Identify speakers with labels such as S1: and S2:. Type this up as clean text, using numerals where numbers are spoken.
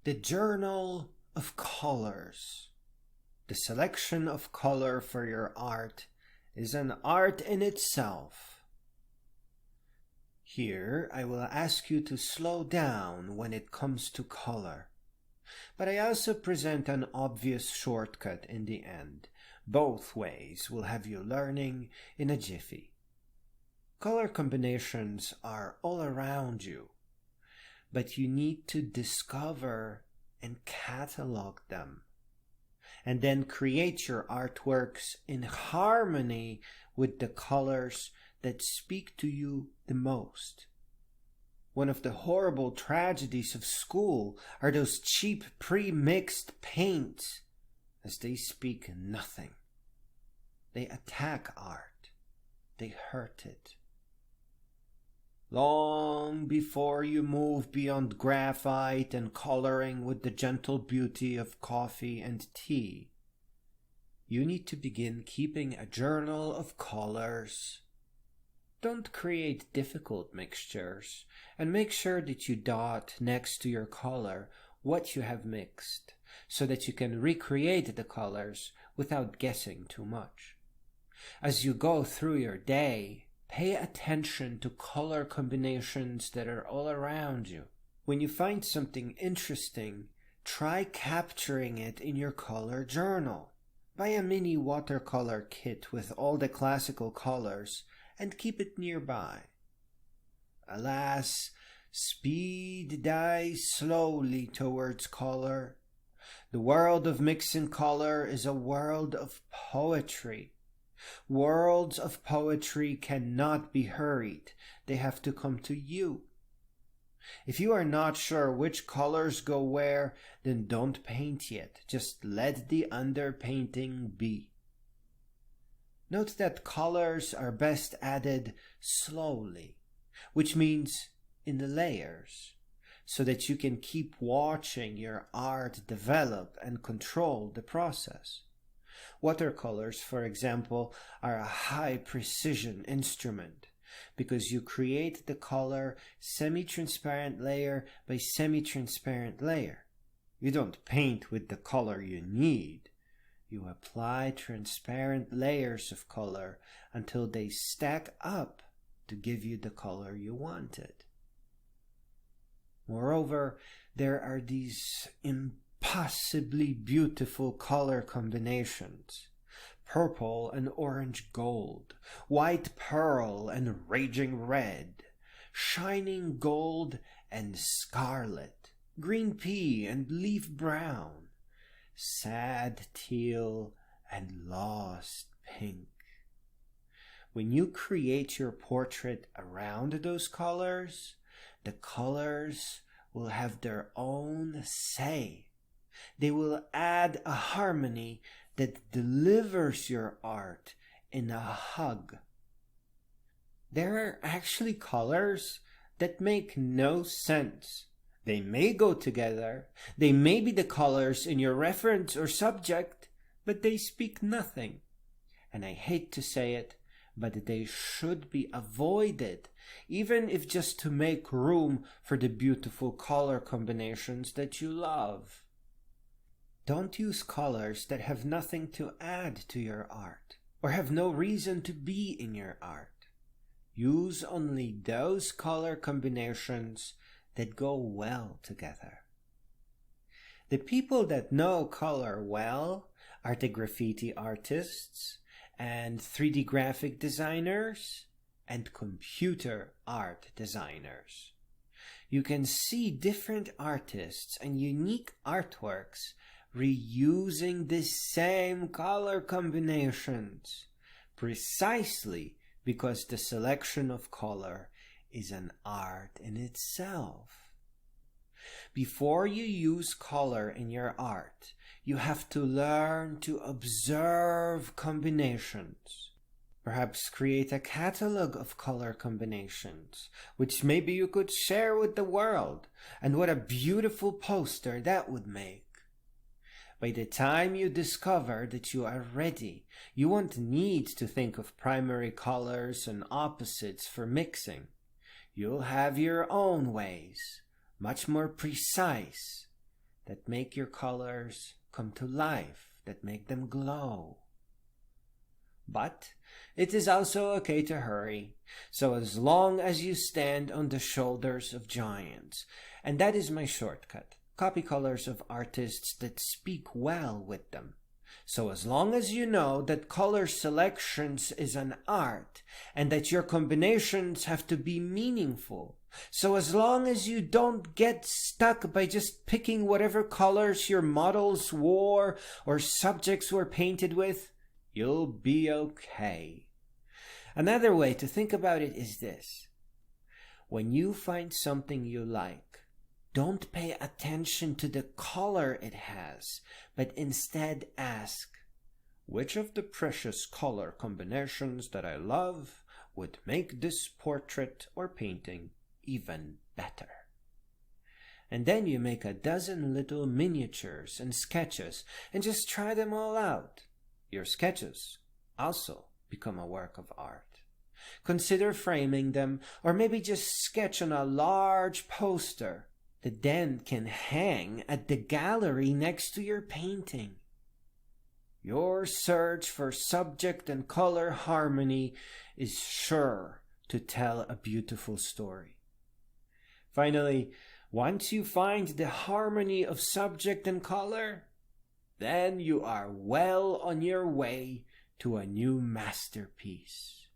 S1: The Journal of Colors. The selection of color for your art is an art in itself. Here I will ask you to slow down when it comes to color, but I also present an obvious shortcut in the end. Both ways will have you learning in a jiffy. Color combinations are all around you, but you need to discover and catalog them, and then create your artworks in harmony with the colors that speak to you the most. One of the horrible tragedies of school are those cheap pre-mixed paints, as they speak nothing. They attack art. They hurt it. Long before you move beyond graphite and coloring with the gentle beauty of coffee and tea, you need to begin keeping a journal of colors. Don't create difficult mixtures, and make sure that you dot next to your color what you have mixed, so that you can recreate the colors without guessing too much. As you go through your day, pay attention to color combinations that are all around you. When you find something interesting, try capturing it in your color journal. Buy a mini watercolor kit with all the classical colors and keep it nearby. Alas, speed dies slowly towards color. The world of mixing color is a world of poetry. Worlds of poetry cannot be hurried. They have to come to you. If you are not sure which colors go where, then don't paint yet. Just let the underpainting be. Note that colors are best added slowly, which means in the layers, so that you can keep watching your art develop and control the process. Watercolors, for example, are a high-precision instrument because you create the color semi-transparent layer by semi-transparent layer. You don't paint with the color you need. You apply transparent layers of color until they stack up to give you the color you wanted. Moreover, there are these impossibly beautiful color combinations. Purple and orange gold, white pearl and raging red, shining gold and scarlet, green pea and leaf brown, sad teal and lost pink. When you create your portrait around those colors, the colors will have their own say. They will add a harmony that delivers your art in a hug. There are actually colors that make no sense. They may go together, they may be the colors in your reference or subject, but they speak nothing. And I hate to say it, but they should be avoided, even if just to make room for the beautiful color combinations that you love. Don't use colors that have nothing to add to your art, or have no reason to be in your art. Use only those color combinations that go well together. The people that know color well are the graffiti artists and 3D graphic designers and computer art designers. You can see different artists and unique artworks reusing the same color combinations, precisely because the selection of color is an art in itself. Before you use color in your art, you have to learn to observe combinations. Perhaps create a catalog of color combinations, which maybe you could share with the world, and what a beautiful poster that would make. By the time you discover that you are ready, you won't need to think of primary colors and opposites for mixing. You'll have your own ways, much more precise, that make your colors come to life, that make them glow. But it is also okay to hurry, so as long as you stand on the shoulders of giants. And that is my shortcut. Copy colors of artists that speak well with them. So as long as you know that color selections is an art and that your combinations have to be meaningful. So as long as you don't get stuck by just picking whatever colors your models wore or subjects were painted with, you'll be okay. Another way to think about it is this. When you find something you like, don't pay attention to the color it has, but instead ask, which of the precious color combinations that I love would make this portrait or painting even better? And then you make a dozen little miniatures and sketches and just try them all out. Your sketches also become a work of art. Consider framing them, or maybe just sketch on a large poster that then can hang at the gallery next to your painting. Your search for subject and color harmony is sure to tell a beautiful story. Finally, once you find the harmony of subject and color, then you are well on your way to a new masterpiece.